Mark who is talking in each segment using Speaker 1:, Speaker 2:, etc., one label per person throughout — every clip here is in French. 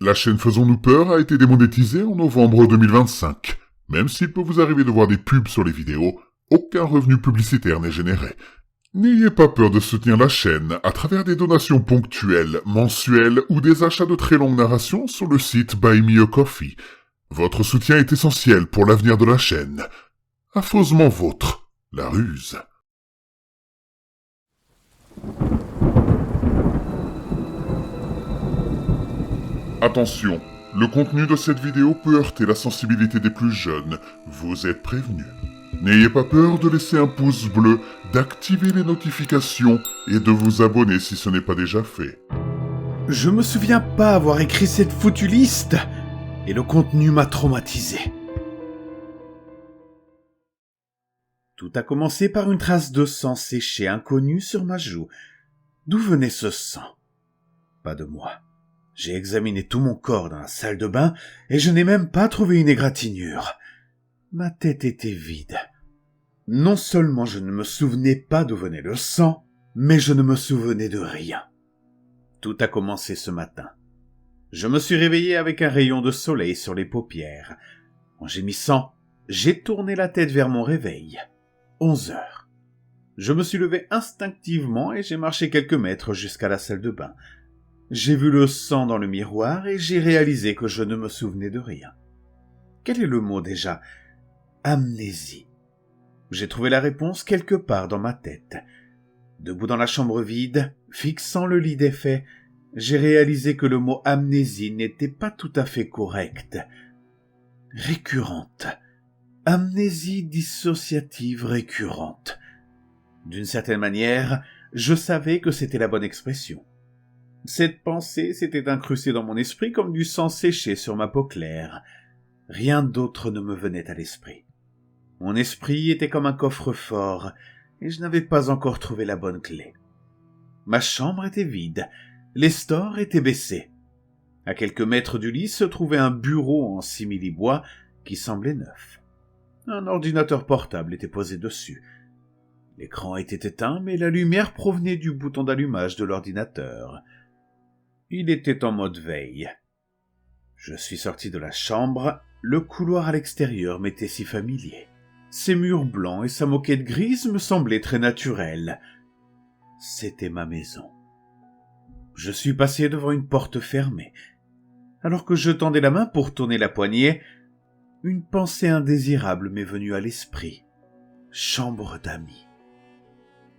Speaker 1: La chaîne Faisons-nous peur a été démonétisée en novembre 2025. Même s'il peut vous arriver de voir des pubs sur les vidéos, aucun revenu publicitaire n'est généré. N'ayez pas peur de soutenir la chaîne à travers des donations ponctuelles, mensuelles ou des achats de très longues narrations sur le site Buy Me a Coffee. Votre soutien est essentiel pour l'avenir de la chaîne. Affreusement vôtre, la ruse. Attention, le contenu de cette vidéo peut heurter la sensibilité des plus jeunes. Vous êtes prévenus. N'ayez pas peur de laisser un pouce bleu, d'activer les notifications et de vous abonner si ce n'est pas déjà fait.
Speaker 2: Je me souviens pas avoir écrit cette foutue liste, et le contenu m'a traumatisé. Tout a commencé par une trace de sang séché inconnue sur ma joue. D'où venait ce sang? Pas de moi. J'ai examiné tout mon corps dans la salle de bain et je n'ai même pas trouvé une égratignure. Ma tête était vide. Non seulement je ne me souvenais pas d'où venait le sang, mais je ne me souvenais de rien. Tout a commencé ce matin. Je me suis réveillé avec un rayon de soleil sur les paupières. En gémissant, j'ai tourné la tête vers mon réveil. 11 heures. Je me suis levé instinctivement et j'ai marché quelques mètres jusqu'à la salle de bain. J'ai vu le sang dans le miroir et j'ai réalisé que je ne me souvenais de rien. Quel est le mot déjà? Amnésie. J'ai trouvé la réponse quelque part dans ma tête. Debout dans la chambre vide, fixant le lit défait, j'ai réalisé que le mot amnésie n'était pas tout à fait correct. Récurrente. Amnésie dissociative récurrente. D'une certaine manière, je savais que c'était la bonne expression. Cette pensée s'était incrustée dans mon esprit comme du sang séché sur ma peau claire. Rien d'autre ne me venait à l'esprit. Mon esprit était comme un coffre-fort, et je n'avais pas encore trouvé la bonne clé. Ma chambre était vide, les stores étaient baissés. À quelques mètres du lit se trouvait un bureau en simili-bois qui semblait neuf. Un ordinateur portable était posé dessus. L'écran était éteint, mais la lumière provenait du bouton d'allumage de l'ordinateur. Il était en mode veille. Je suis sorti de la chambre, le couloir à l'extérieur m'était si familier. Ses murs blancs et sa moquette grise me semblaient très naturels. C'était ma maison. Je suis passé devant une porte fermée. Alors que je tendais la main pour tourner la poignée, une pensée indésirable m'est venue à l'esprit. Chambre d'amis.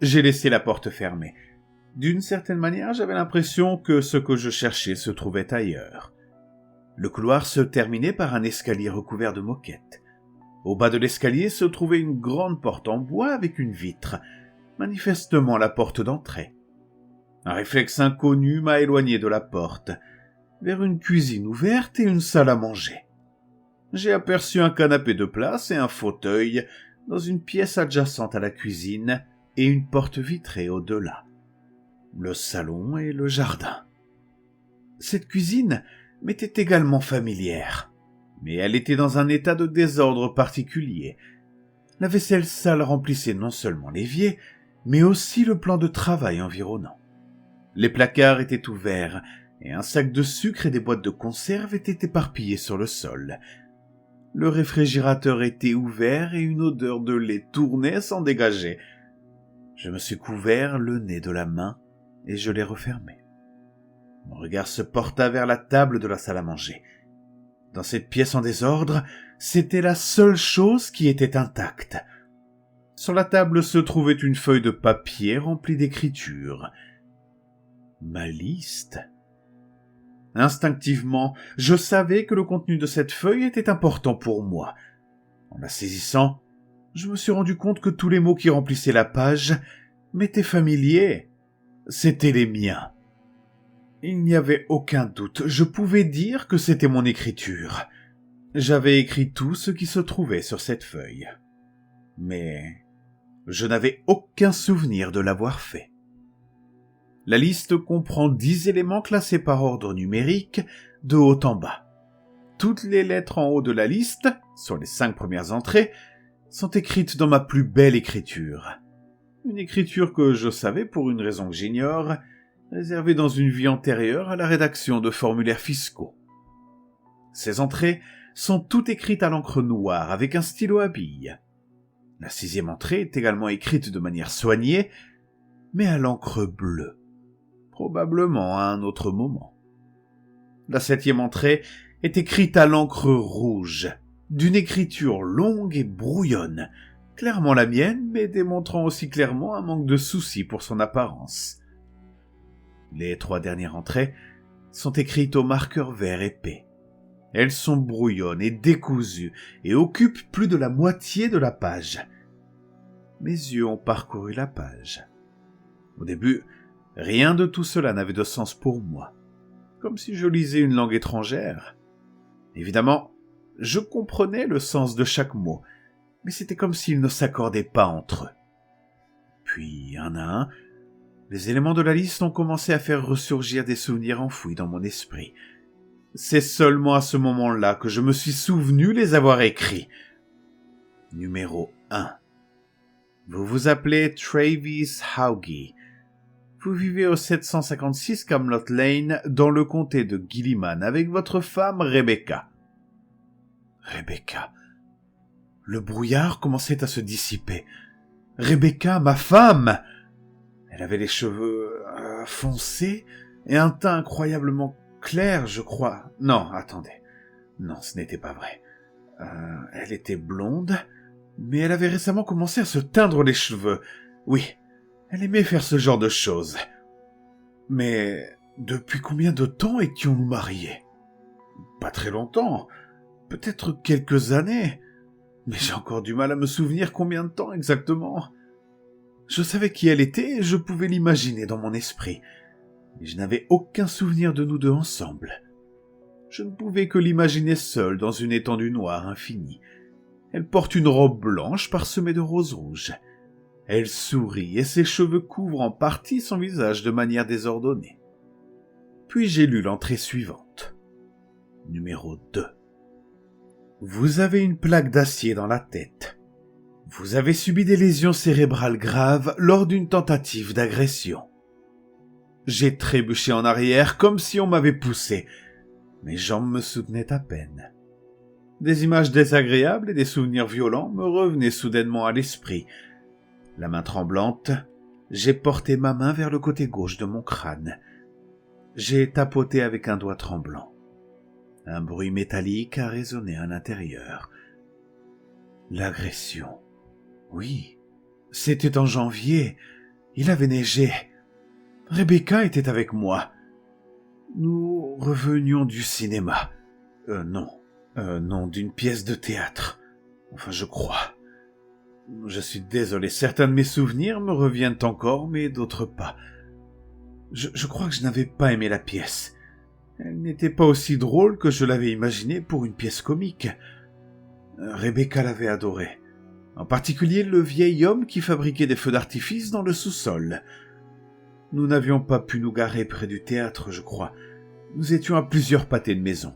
Speaker 2: J'ai laissé la porte fermée. D'une certaine manière, j'avais l'impression que ce que je cherchais se trouvait ailleurs. Le couloir se terminait par un escalier recouvert de moquettes. Au bas de l'escalier se trouvait une grande porte en bois avec une vitre, manifestement la porte d'entrée. Un réflexe inconnu m'a éloigné de la porte, vers une cuisine ouverte et une salle à manger. J'ai aperçu un canapé de place et un fauteuil dans une pièce adjacente à la cuisine et une porte vitrée au-delà. Le salon et le jardin. Cette cuisine m'était également familière, mais elle était dans un état de désordre particulier. La vaisselle sale remplissait non seulement l'évier, mais aussi le plan de travail environnant. Les placards étaient ouverts, et un sac de sucre et des boîtes de conserve étaient éparpillés sur le sol. Le réfrigérateur était ouvert et une odeur de lait tournait s'en dégager. Je me suis couvert le nez de la main, et je l'ai refermé. Mon regard se porta vers la table de la salle à manger. Dans cette pièce en désordre, c'était la seule chose qui était intacte. Sur la table se trouvait une feuille de papier remplie d'écritures. Ma liste. Instinctivement, je savais que le contenu de cette feuille était important pour moi. En la saisissant, je me suis rendu compte que tous les mots qui remplissaient la page m'étaient familiers. C'étaient les miens. Il n'y avait aucun doute, je pouvais dire que c'était mon écriture. J'avais écrit tout ce qui se trouvait sur cette feuille. Mais je n'avais aucun souvenir de l'avoir fait. La liste comprend 10 éléments classés par ordre numérique, de haut en bas. Toutes les lettres en haut de la liste, sur les 5 premières entrées, sont écrites dans ma plus belle écriture. Une écriture que je savais, pour une raison que j'ignore, réservée dans une vie antérieure à la rédaction de formulaires fiscaux. Ces entrées sont toutes écrites à l'encre noire avec un stylo à billes. La 6e entrée est également écrite de manière soignée, mais à l'encre bleue, probablement à un autre moment. La 7e entrée est écrite à l'encre rouge, d'une écriture longue et brouillonne, clairement la mienne, mais démontrant aussi clairement un manque de souci pour son apparence. Les 3 dernières entrées sont écrites au marqueur vert épais. Elles sont brouillonnes et décousues et occupent plus de la moitié de la page. Mes yeux ont parcouru la page. Au début, rien de tout cela n'avait de sens pour moi, comme si je lisais une langue étrangère. Évidemment, je comprenais le sens de chaque mot, mais c'était comme s'ils ne s'accordaient pas entre eux. Puis, un à un, les éléments de la liste ont commencé à faire ressurgir des souvenirs enfouis dans mon esprit. C'est seulement à ce moment-là que je me suis souvenu les avoir écrits. Numéro 1. Vous vous appelez Travis Haughey. Vous vivez au 756 Camelot Lane, dans le comté de Gilliman, avec votre femme Rebecca. Rebecca. Le brouillard commençait à se dissiper. Rebecca, ma femme! Elle avait les cheveux foncés et un teint incroyablement clair, je crois. Non, attendez. Non, ce n'était pas vrai. Elle était blonde, mais elle avait récemment commencé à se teindre les cheveux. Oui, elle aimait faire ce genre de choses. Mais depuis combien de temps étions-nous mariés? Pas très longtemps. Peut-être quelques années. Mais j'ai encore du mal à me souvenir combien de temps exactement. Je savais qui elle était et je pouvais l'imaginer dans mon esprit. Mais je n'avais aucun souvenir de nous deux ensemble. Je ne pouvais que l'imaginer seule dans une étendue noire infinie. Elle porte une robe blanche parsemée de roses rouges. Elle sourit et ses cheveux couvrent en partie son visage de manière désordonnée. Puis j'ai lu l'entrée suivante. Numéro 2. Vous avez une plaque d'acier dans la tête. Vous avez subi des lésions cérébrales graves lors d'une tentative d'agression. J'ai trébuché en arrière comme si on m'avait poussé. Mes jambes me soutenaient à peine. Des images désagréables et des souvenirs violents me revenaient soudainement à l'esprit. La main tremblante, j'ai porté ma main vers le côté gauche de mon crâne. J'ai tapoté avec un doigt tremblant. Un bruit métallique a résonné à l'intérieur. L'agression. Oui, c'était en janvier. Il avait neigé. Rebecca était avec moi. Nous revenions du cinéma. Non, d'une pièce de théâtre. Enfin, je crois. Je suis désolé, certains de mes souvenirs me reviennent encore, mais d'autres pas. Je crois que je n'avais pas aimé la pièce. Elle n'était pas aussi drôle que je l'avais imaginée pour une pièce comique. Rebecca l'avait adorée. En particulier le vieil homme qui fabriquait des feux d'artifice dans le sous-sol. Nous n'avions pas pu nous garer près du théâtre, je crois. Nous étions à plusieurs pâtés de maison.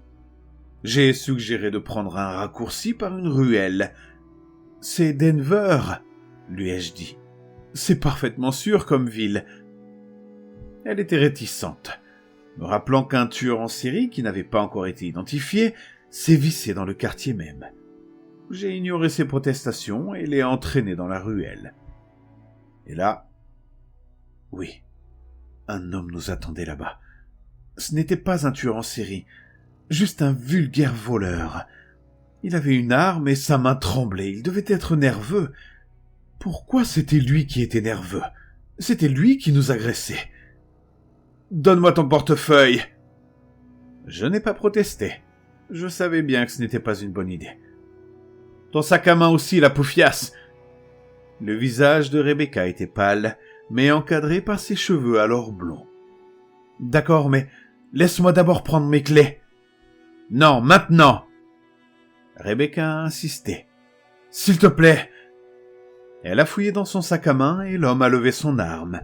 Speaker 2: J'ai suggéré de prendre un raccourci par une ruelle. « C'est Denver », lui ai-je dit. « C'est parfaitement sûr comme ville. » Elle était réticente, me rappelant qu'un tueur en série qui n'avait pas encore été identifié sévissait dans le quartier même. J'ai ignoré ses protestations et l'ai entraîné dans la ruelle. Et là, oui, un homme nous attendait là-bas. Ce n'était pas un tueur en série, juste un vulgaire voleur. Il avait une arme et sa main tremblait, il devait être nerveux. Pourquoi c'était lui qui était nerveux? C'était lui qui nous agressait. « Donne-moi ton portefeuille !» Je n'ai pas protesté. Je savais bien que ce n'était pas une bonne idée. « Ton sac à main aussi, la poufiasse !» Le visage de Rebecca était pâle, mais encadré par ses cheveux alors blonds. « D'accord, mais laisse-moi d'abord prendre mes clés. »« Non, maintenant !» Rebecca a insisté. « S'il te plaît !» Elle a fouillé dans son sac à main et l'homme a levé son arme.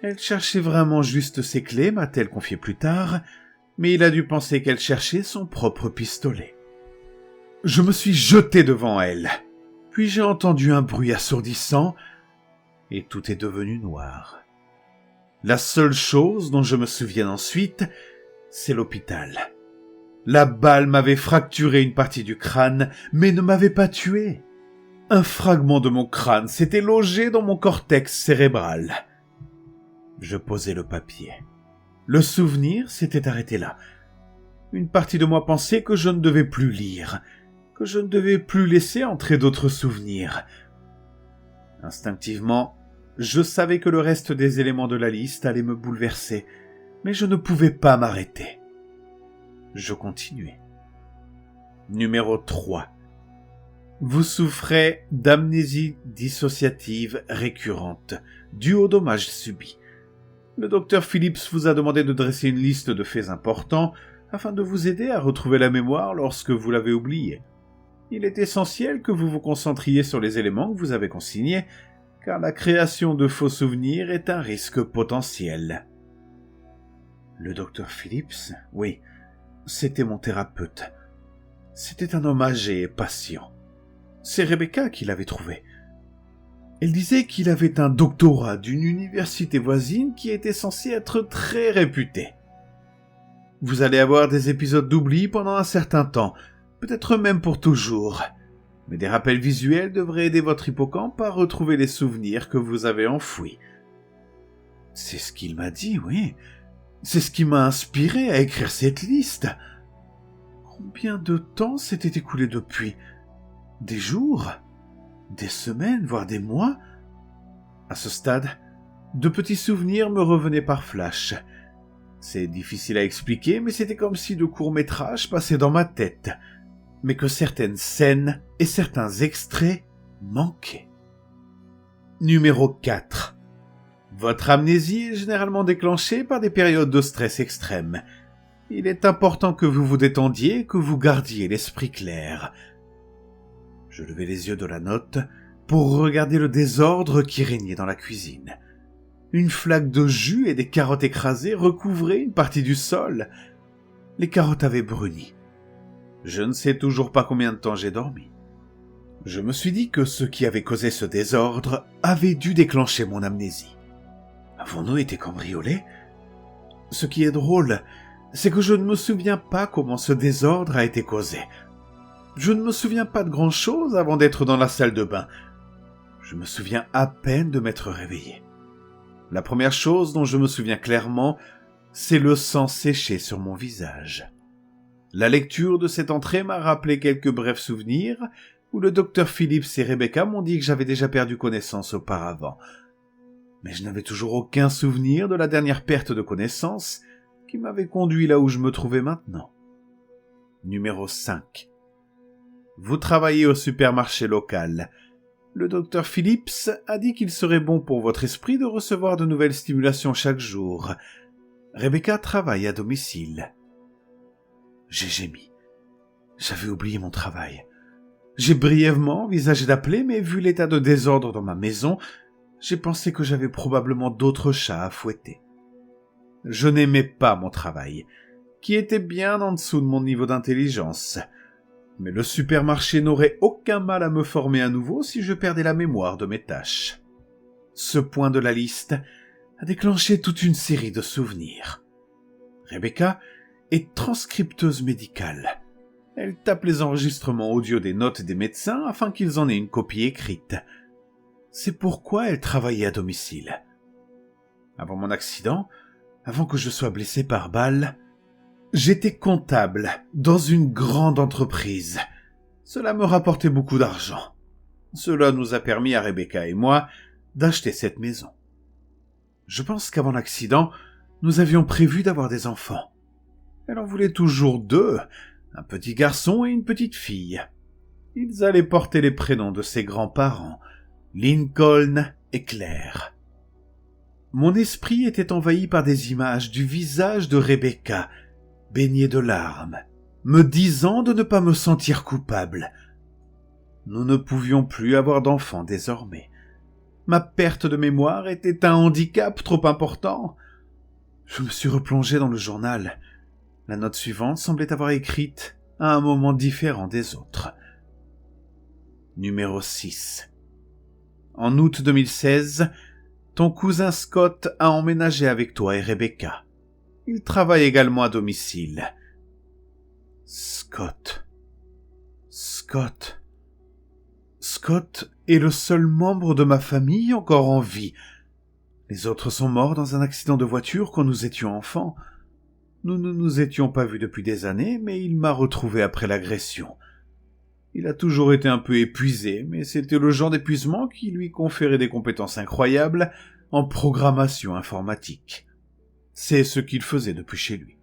Speaker 2: Elle cherchait vraiment juste ses clés, m'a-t-elle confié plus tard, mais il a dû penser qu'elle cherchait son propre pistolet. Je me suis jeté devant elle, puis j'ai entendu un bruit assourdissant, et tout est devenu noir. La seule chose dont je me souviens ensuite, c'est l'hôpital. La balle m'avait fracturé une partie du crâne, mais ne m'avait pas tué. Un fragment de mon crâne s'était logé dans mon cortex cérébral. Je posai le papier. Le souvenir s'était arrêté là. Une partie de moi pensait que je ne devais plus lire, que je ne devais plus laisser entrer d'autres souvenirs. Instinctivement, je savais que le reste des éléments de la liste allait me bouleverser, mais je ne pouvais pas m'arrêter. Je continuai. Numéro 3. Vous souffrez d'amnésie dissociative récurrente, due aux dommages subis. Le docteur Phillips vous a demandé de dresser une liste de faits importants afin de vous aider à retrouver la mémoire lorsque vous l'avez oubliée. Il est essentiel que vous vous concentriez sur les éléments que vous avez consignés, car la création de faux souvenirs est un risque potentiel. Le docteur Phillips, oui, c'était mon thérapeute. C'était un homme âgé et patient. C'est Rebecca qui l'avait trouvé. Elle disait qu'il avait un doctorat d'une université voisine qui était censée être très réputée. Vous allez avoir des épisodes d'oubli pendant un certain temps, peut-être même pour toujours. Mais des rappels visuels devraient aider votre hippocampe à retrouver les souvenirs que vous avez enfouis. C'est ce qu'il m'a dit, oui. C'est ce qui m'a inspiré à écrire cette liste. Combien de temps s'était écoulé depuis ? Des jours ? Des semaines, voire des mois ? À ce stade, de petits souvenirs me revenaient par flash. C'est difficile à expliquer, mais c'était comme si de courts-métrages passaient dans ma tête, mais que certaines scènes et certains extraits manquaient. Numéro 4. Votre amnésie est généralement déclenchée par des périodes de stress extrême. Il est important que vous vous détendiez et que vous gardiez l'esprit clair. Je levai les yeux de la note pour regarder le désordre qui régnait dans la cuisine. Une flaque de jus et des carottes écrasées recouvraient une partie du sol. Les carottes avaient bruni. Je ne sais toujours pas combien de temps j'ai dormi. Je me suis dit que ce qui avait causé ce désordre avait dû déclencher mon amnésie. Avons-nous été cambriolés ? Ce qui est drôle, c'est que je ne me souviens pas comment ce désordre a été causé. Je ne me souviens pas de grand-chose avant d'être dans la salle de bain. Je me souviens à peine de m'être réveillé. La première chose dont je me souviens clairement, c'est le sang séché sur mon visage. La lecture de cette entrée m'a rappelé quelques brefs souvenirs où le docteur Phillips et Rebecca m'ont dit que j'avais déjà perdu connaissance auparavant. Mais je n'avais toujours aucun souvenir de la dernière perte de connaissance qui m'avait conduit là où je me trouvais maintenant. Numéro 5. Vous travaillez au supermarché local. Le docteur Phillips a dit qu'il serait bon pour votre esprit de recevoir de nouvelles stimulations chaque jour. Rebecca travaille à domicile. J'ai gémi. J'avais oublié mon travail. J'ai brièvement envisagé d'appeler, mais vu l'état de désordre dans ma maison, j'ai pensé que j'avais probablement d'autres chats à fouetter. Je n'aimais pas mon travail, qui était bien en dessous de mon niveau d'intelligence. Mais le supermarché n'aurait aucun mal à me former à nouveau si je perdais la mémoire de mes tâches. Ce point de la liste a déclenché toute une série de souvenirs. Rebecca est transcripteuse médicale. Elle tape les enregistrements audio des notes des médecins afin qu'ils en aient une copie écrite. C'est pourquoi elle travaillait à domicile. Avant mon accident, avant que je sois blessé par balle, j'étais comptable dans une grande entreprise. Cela me rapportait beaucoup d'argent. Cela nous a permis à Rebecca et moi d'acheter cette maison. Je pense qu'avant l'accident, nous avions prévu d'avoir des enfants. Elle en voulait toujours 2, un petit garçon et une petite fille. Ils allaient porter les prénoms de ses grands-parents, Lincoln et Claire. Mon esprit était envahi par des images du visage de Rebecca, baigné de larmes, me disant de ne pas me sentir coupable. Nous ne pouvions plus avoir d'enfants désormais. Ma perte de mémoire était un handicap trop important. Je me suis replongé dans le journal. La note suivante semblait avoir écrite à un moment différent des autres. Numéro 6. En août 2016, ton cousin Scott a emménagé avec toi et Rebecca. Il travaille également à domicile. Scott. Scott. Scott est le seul membre de ma famille encore en vie. Les autres sont morts dans un accident de voiture quand nous étions enfants. Nous ne nous étions pas vus depuis des années, mais il m'a retrouvé après l'agression. Il a toujours été un peu épuisé, mais c'était le genre d'épuisement qui lui conférait des compétences incroyables en programmation informatique. C'est ce qu'il faisait depuis chez lui.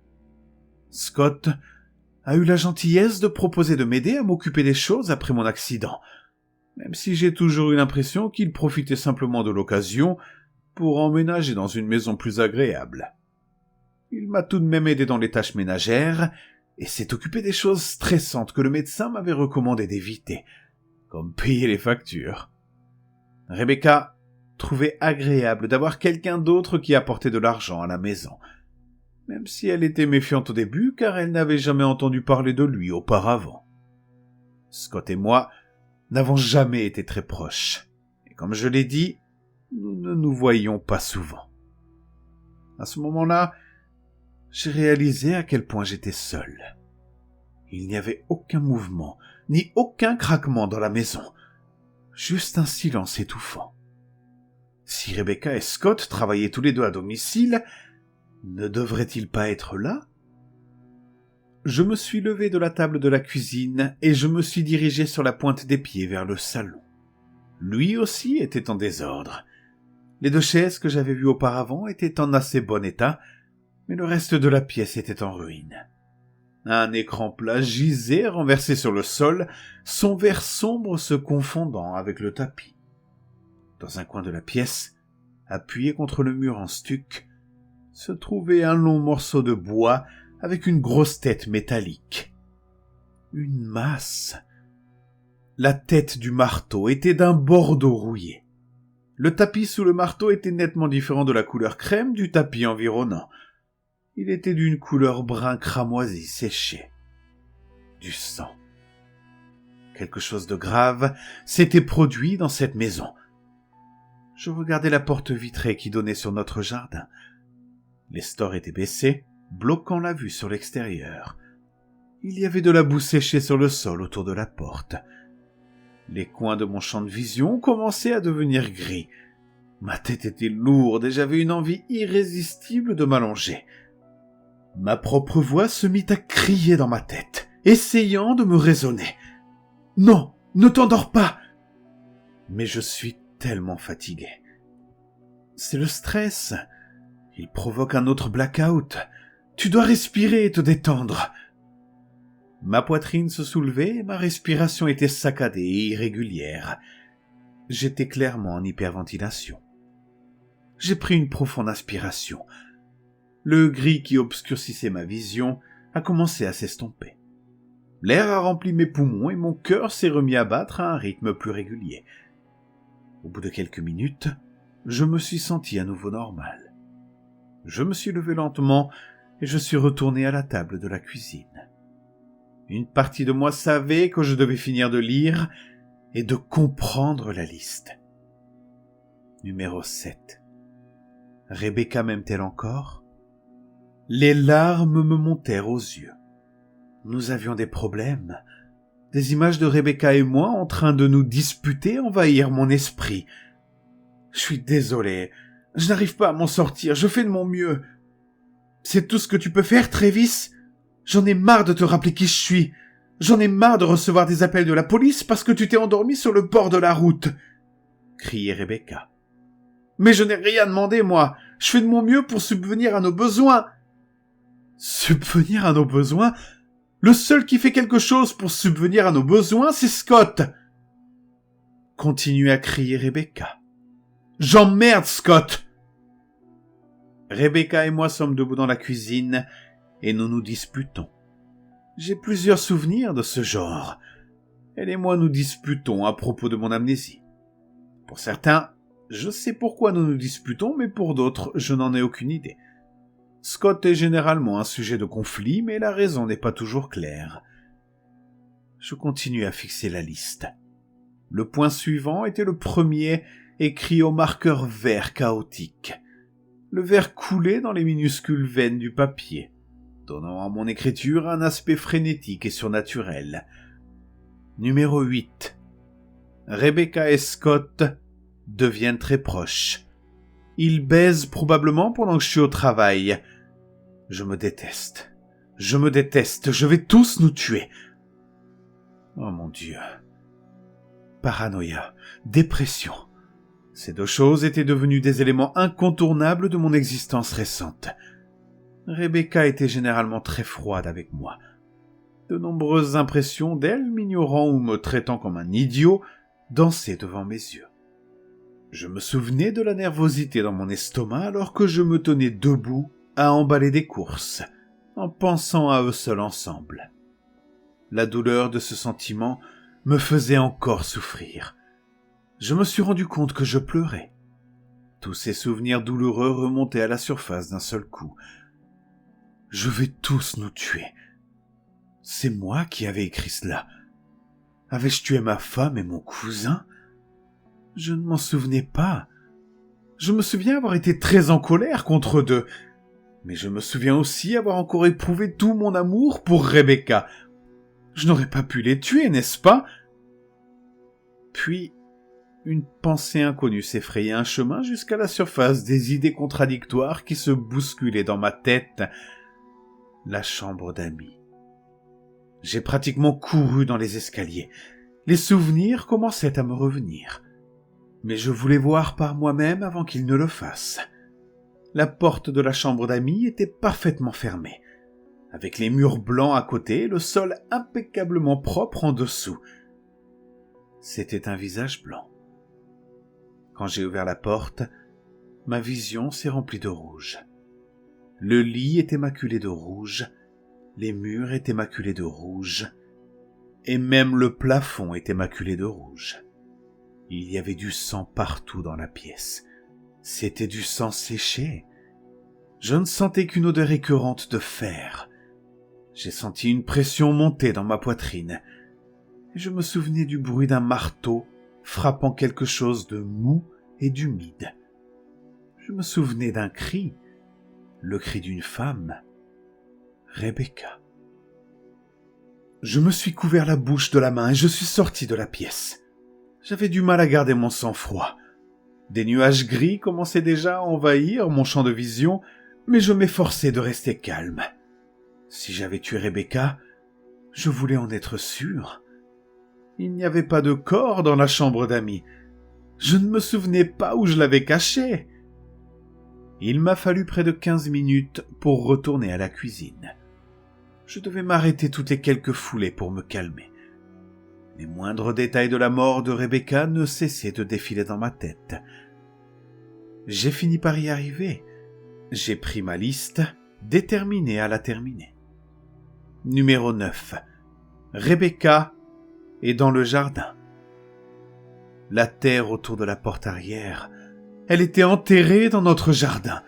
Speaker 2: Scott a eu la gentillesse de proposer de m'aider à m'occuper des choses après mon accident, même si j'ai toujours eu l'impression qu'il profitait simplement de l'occasion pour emménager dans une maison plus agréable. Il m'a tout de même aidé dans les tâches ménagères et s'est occupé des choses stressantes que le médecin m'avait recommandé d'éviter, comme payer les factures. Rebecca trouvait agréable d'avoir quelqu'un d'autre qui apportait de l'argent à la maison, même si elle était méfiante au début car elle n'avait jamais entendu parler de lui auparavant. Scott et moi n'avons jamais été très proches, et comme je l'ai dit, nous ne nous voyions pas souvent. À ce moment-là, j'ai réalisé à quel point j'étais seul. Il n'y avait aucun mouvement, ni aucun craquement dans la maison, juste un silence étouffant. Si Rebecca et Scott travaillaient tous les deux à domicile, ne devraient-ils pas être là? Je me suis levé de la table de la cuisine et je me suis dirigé sur la pointe des pieds vers le salon. Lui aussi était en désordre. Les 2 chaises que j'avais vues auparavant étaient en assez bon état, mais le reste de la pièce était en ruine. Un écran plat gisait renversé sur le sol, son verre sombre se confondant avec le tapis. Dans un coin de la pièce, appuyé contre le mur en stuc, se trouvait un long morceau de bois avec une grosse tête métallique. Une masse. La tête du marteau était d'un bordeaux rouillé. Le tapis sous le marteau était nettement différent de la couleur crème du tapis environnant. Il était d'une couleur brun cramoisi séché. Du sang. Quelque chose de grave s'était produit dans cette maison. Je regardais la porte vitrée qui donnait sur notre jardin. Les stores étaient baissés, bloquant la vue sur l'extérieur. Il y avait de la boue séchée sur le sol autour de la porte. Les coins de mon champ de vision commençaient à devenir gris. Ma tête était lourde et j'avais une envie irrésistible de m'allonger. Ma propre voix se mit à crier dans ma tête, essayant de me raisonner. « Non, ne t'endors pas !» Mais je suis tellement fatigué. C'est le stress. Il provoque un autre blackout. Tu dois respirer et te détendre. Ma poitrine se soulevait et ma respiration était saccadée et irrégulière. J'étais clairement en hyperventilation. J'ai pris une profonde inspiration. Le gris qui obscurcissait ma vision a commencé à s'estomper. L'air a rempli mes poumons et mon cœur s'est remis à battre à un rythme plus régulier. Au bout de quelques minutes, je me suis senti à nouveau normal. Je me suis levé lentement et je suis retourné à la table de la cuisine. Une partie de moi savait que je devais finir de lire et de comprendre la liste. Numéro 7. Rebecca m'aime-t-elle encore? Les larmes me montèrent aux yeux. Nous avions des problèmes. Des images de Rebecca et moi en train de nous disputer envahirent mon esprit. Je suis désolé. Je n'arrive pas à m'en sortir. Je fais de mon mieux. C'est tout ce que tu peux faire, Travis? J'en ai marre de te rappeler qui je suis. J'en ai marre de recevoir des appels de la police parce que tu t'es endormi sur le bord de la route. Criait Rebecca. Mais je n'ai rien demandé, moi. Je fais de mon mieux pour subvenir à nos besoins. Subvenir à nos besoins? Le seul qui fait quelque chose pour subvenir à nos besoins, c'est Scott. Continuait à crier Rebecca. J'emmerde Scott. Rebecca et moi sommes debout dans la cuisine et nous nous disputons. J'ai plusieurs souvenirs de ce genre. Elle et moi nous disputons à propos de mon amnésie. Pour certains, je sais pourquoi nous nous disputons, mais pour d'autres, je n'en ai aucune idée. Scott est généralement un sujet de conflit, mais la raison n'est pas toujours claire. Je continue à fixer la liste. Le point suivant était le premier, écrit au marqueur vert chaotique. Le vert coulait dans les minuscules veines du papier. donnant à mon écriture un aspect frénétique et surnaturel. Numéro 8. Rebecca et Scott deviennent très proches. Ils baisent probablement pendant que je suis au travail. Je me déteste. Je vais tous nous tuer. Oh mon Dieu. Paranoïa, dépression. Ces deux choses étaient devenues des éléments incontournables de mon existence récente. Rebecca était généralement très froide avec moi. De nombreuses impressions d'elle, m'ignorant ou me traitant comme un idiot, dansaient devant mes yeux. Je me souvenais de la nervosité dans mon estomac alors que je me tenais debout à emballer des courses, en pensant à eux seuls ensemble. La douleur de ce sentiment me faisait encore souffrir. Je me suis rendu compte que je pleurais. Tous ces souvenirs douloureux remontaient à la surface d'un seul coup. Je vais tous nous tuer. C'est moi qui avais écrit cela. Avais-je tué ma femme et mon cousin ? Je ne m'en souvenais pas. Je me souviens avoir été très en colère contre eux deux. Mais je me souviens aussi avoir encore éprouvé tout mon amour pour Rebecca. Je n'aurais pas pu les tuer, n'est-ce pas ? Puis, une pensée inconnue s'effrayait un chemin jusqu'à la surface des idées contradictoires qui se bousculaient dans ma tête. La chambre d'amis. J'ai pratiquement couru dans les escaliers. Les souvenirs commençaient à me revenir. Mais je voulais voir par moi-même avant qu'ils ne le fassent. La porte de la chambre d'amis était parfaitement fermée, avec les murs blancs à côté et le sol impeccablement propre en dessous. C'était un visage blanc. Quand j'ai ouvert la porte, ma vision s'est remplie de rouge. Le lit était maculé de rouge, les murs étaient maculés de rouge, et même le plafond était maculé de rouge. Il y avait du sang partout dans la pièce. C'était du sang séché. Je ne sentais qu'une odeur écœurante de fer. J'ai senti une pression monter dans ma poitrine. Et je me souvenais du bruit d'un marteau frappant quelque chose de mou et d'humide. Je me souvenais d'un cri, le cri d'une femme, Rebecca. Je me suis couvert la bouche de la main et je suis sorti de la pièce. J'avais du mal à garder mon sang-froid. Des nuages gris commençaient déjà à envahir mon champ de vision, mais je m'efforçais de rester calme. Si j'avais tué Rebecca, je voulais en être sûr. Il n'y avait pas de corps dans la chambre d'amis. Je ne me souvenais pas où je l'avais caché. Il m'a fallu près de 15 minutes pour retourner à la cuisine. Je devais m'arrêter toutes les quelques foulées pour me calmer. Les moindres détails de la mort de Rebecca ne cessaient de défiler dans ma tête. J'ai fini par y arriver. J'ai pris ma liste, déterminé à la terminer. Numéro 9. Rebecca est dans le jardin. La terre autour de la porte arrière, elle était enterrée dans notre jardin.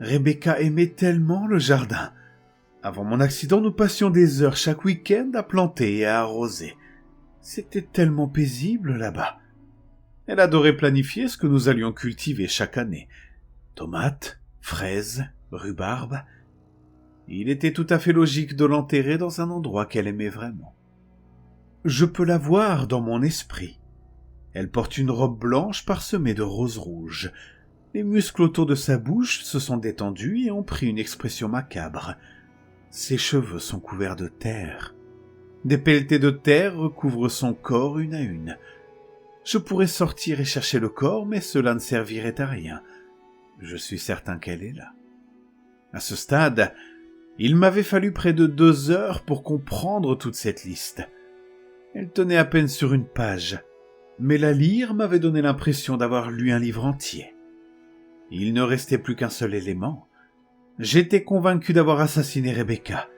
Speaker 2: Rebecca aimait tellement le jardin. Avant mon accident, nous passions des heures chaque week-end à planter et à arroser. C'était tellement paisible là-bas. Elle adorait planifier ce que nous allions cultiver chaque année. Tomates, fraises, rhubarbe. Il était tout à fait logique de l'enterrer dans un endroit qu'elle aimait vraiment. Je peux la voir dans mon esprit. Elle porte une robe blanche parsemée de roses rouges. Les muscles autour de sa bouche se sont détendus et ont pris une expression macabre. Ses cheveux sont couverts de terre. Des pelletées de terre recouvrent son corps une à une. Je pourrais sortir et chercher le corps, mais cela ne servirait à rien. Je suis certain qu'elle est là. À ce stade, il m'avait fallu près de 2 heures pour comprendre toute cette liste. Elle tenait à peine sur une page, mais la lire m'avait donné l'impression d'avoir lu un livre entier. Il ne restait plus qu'un seul élément. J'étais convaincu d'avoir assassiné Rebecca,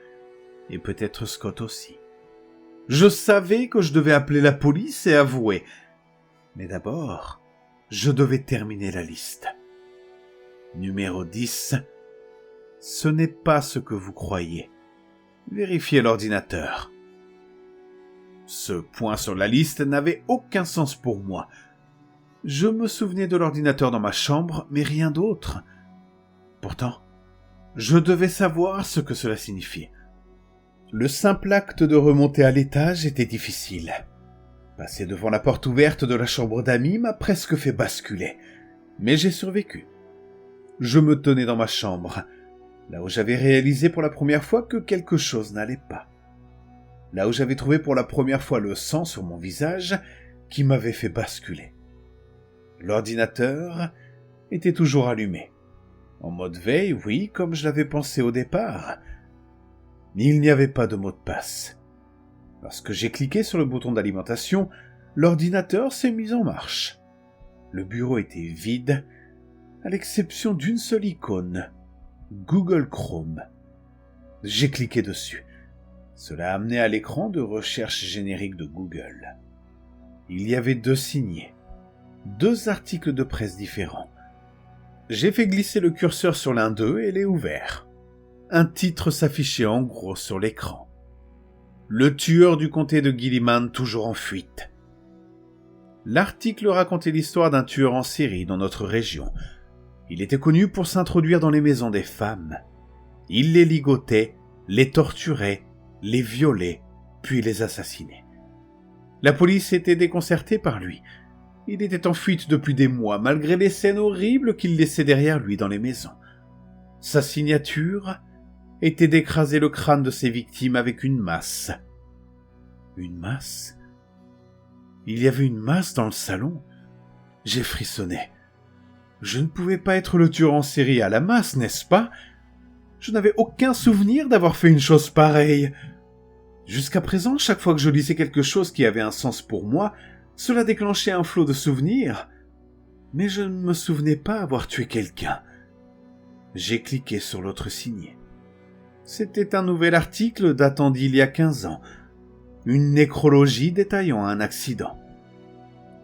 Speaker 2: et peut-être Scott aussi. Je savais que je devais appeler la police et avouer. Mais d'abord, je devais terminer la liste. Numéro 10. Ce n'est pas ce que vous croyez. Vérifiez l'ordinateur. Ce point sur la liste n'avait aucun sens pour moi. Je me souvenais de l'ordinateur dans ma chambre, mais rien d'autre. Pourtant, Je devais savoir ce que cela signifiait. Le simple acte de remonter à l'étage était difficile. Passer devant la porte ouverte de la chambre d'amis m'a presque fait basculer, mais j'ai survécu. Je me tenais dans ma chambre, là où j'avais réalisé pour la première fois que quelque chose n'allait pas. Là où j'avais trouvé pour la première fois le sang sur mon visage qui m'avait fait basculer. L'ordinateur était toujours allumé. En mode veille, oui, comme je l'avais pensé au départ. Il n'y avait pas de mot de passe. Lorsque j'ai cliqué sur le bouton d'alimentation, l'ordinateur s'est mis en marche. Le bureau était vide, à l'exception d'une seule icône, Google Chrome. J'ai cliqué dessus. Cela a amené à l'écran de recherche générique de Google. Il y avait 2 signés, 2 articles de presse différents. J'ai fait glisser le curseur sur l'un d'eux et l'ai ouvert. Un titre s'affichait en gros sur l'écran. Le tueur du comté de Gilliman toujours en fuite. L'article racontait l'histoire d'un tueur en série dans notre région. Il était connu pour s'introduire dans les maisons des femmes. Il les ligotait, les torturait, les violait, puis les assassinait. La police était déconcertée par lui. Il était en fuite depuis des mois, malgré les scènes horribles qu'il laissait derrière lui dans les maisons. Sa signature était d'écraser le crâne de ses victimes avec une masse. Une masse ? Il y avait une masse dans le salon. J'ai frissonné. Je ne pouvais pas être le tueur en série à la masse, n'est-ce pas ? Je n'avais aucun souvenir d'avoir fait une chose pareille. Jusqu'à présent, chaque fois que je lisais quelque chose qui avait un sens pour moi, cela déclenchait un flot de souvenirs. Mais je ne me souvenais pas avoir tué quelqu'un. J'ai cliqué sur l'autre signé. C'était un nouvel article datant d'il y a 15 ans. Une nécrologie détaillant un accident.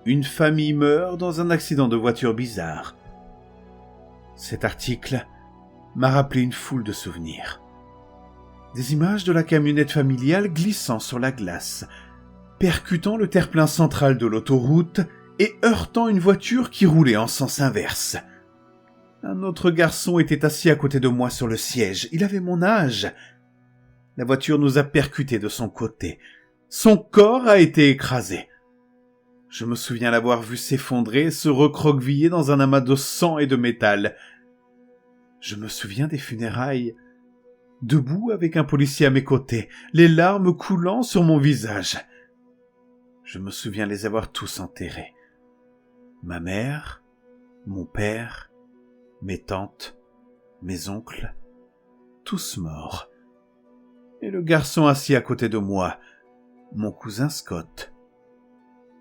Speaker 2: Une famille meurt dans un accident de voiture bizarre. Cet article m'a rappelé une foule de souvenirs. Des images de la camionnette familiale glissant sur la glace, percutant le terre-plein central de l'autoroute et heurtant une voiture qui roulait en sens inverse. Un autre garçon était assis à côté de moi sur le siège. Il avait mon âge. La voiture nous a percutés de son côté. Son corps a été écrasé. Je me souviens l'avoir vu s'effondrer, se recroqueviller dans un amas de sang et de métal. Je me souviens des funérailles, debout avec un policier à mes côtés, les larmes coulant sur mon visage. Je me souviens les avoir tous enterrés. Ma mère, mon père, mes tantes, mes oncles, tous morts. Et le garçon assis à côté de moi, mon cousin Scott.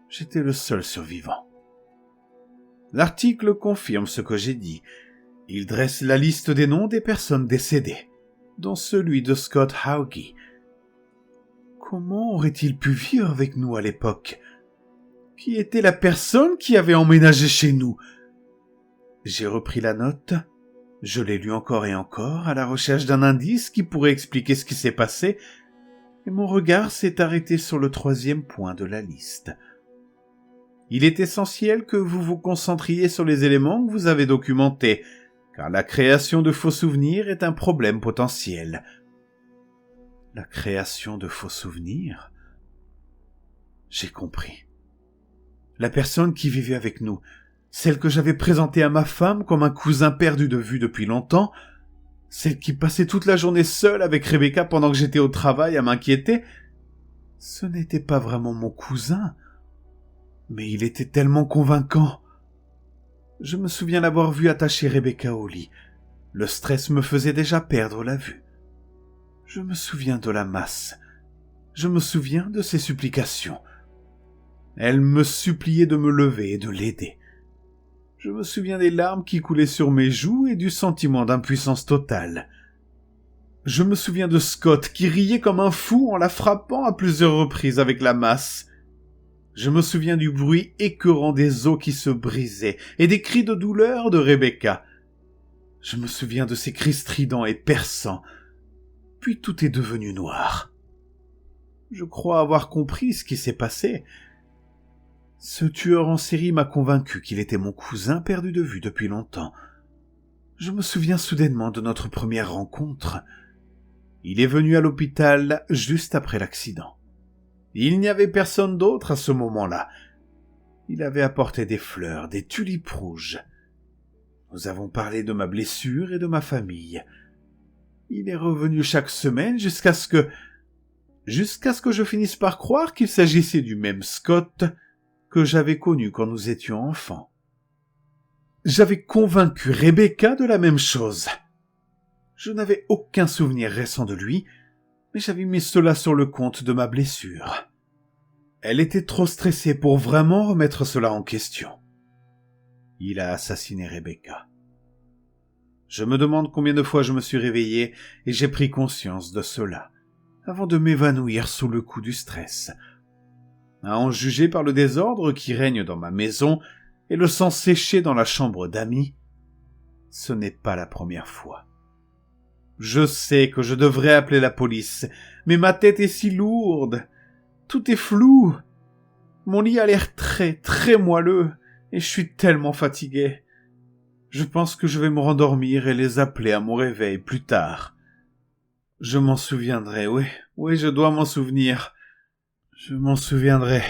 Speaker 2: J'étais le seul survivant. L'article confirme ce que j'ai dit. Il dresse la liste des noms des personnes décédées, dont celui de Scott Haughey. Comment aurait-il pu vivre avec nous à l'époque ? Qui était la personne qui avait emménagé chez nous ? J'ai repris la note, je l'ai lue encore et encore, à la recherche d'un indice qui pourrait expliquer ce qui s'est passé, et mon regard s'est arrêté sur le 3e point de la liste. Il est essentiel que vous vous concentriez sur les éléments que vous avez documentés, car la création de faux souvenirs est un problème potentiel. La création de faux souvenirs ? J'ai compris. La personne qui vivait avec nous, celle que j'avais présentée à ma femme comme un cousin perdu de vue depuis longtemps, celle qui passait toute la journée seule avec Rebecca pendant que j'étais au travail à m'inquiéter, ce n'était pas vraiment mon cousin, mais il était tellement convaincant. Je me souviens l'avoir vu attacher Rebecca au lit. Le stress me faisait déjà perdre la vue. Je me souviens de la masse. Je me souviens de ses supplications. Elle me suppliait de me lever et de l'aider. Je me souviens des larmes qui coulaient sur mes joues et du sentiment d'impuissance totale. Je me souviens de Scott qui riait comme un fou en la frappant à plusieurs reprises avec la masse. Je me souviens du bruit écœurant des os qui se brisaient et des cris de douleur de Rebecca. Je me souviens de ses cris stridents et perçants. Puis tout est devenu noir. Je crois avoir compris ce qui s'est passé. Ce tueur en série m'a convaincu qu'il était mon cousin perdu de vue depuis longtemps. Je me souviens soudainement de notre première rencontre. Il est venu à l'hôpital juste après l'accident. Il n'y avait personne d'autre à ce moment-là. Il avait apporté des fleurs, des tulipes rouges. Nous avons parlé de ma blessure et de ma famille. Il est revenu chaque semaine jusqu'à ce que je finisse par croire qu'il s'agissait du même Scott que j'avais connu quand nous étions enfants. J'avais convaincu Rebecca de la même chose. Je n'avais aucun souvenir récent de lui, mais j'avais mis cela sur le compte de ma blessure. Elle était trop stressée pour vraiment remettre cela en question. Il a assassiné Rebecca. Je me demande combien de fois je me suis réveillé et j'ai pris conscience de cela, avant de m'évanouir sous le coup du stress. À en juger par le désordre qui règne dans ma maison et le sang séché dans la chambre d'amis, ce n'est pas la première fois. Je sais que je devrais appeler la police, mais ma tête est si lourde. Tout est flou. Mon lit a l'air très, très moelleux et je suis tellement fatigué. Je pense que je vais me rendormir et les appeler à mon réveil plus tard. Je m'en souviendrai, oui, je dois m'en souvenir. Je m'en souviendrai.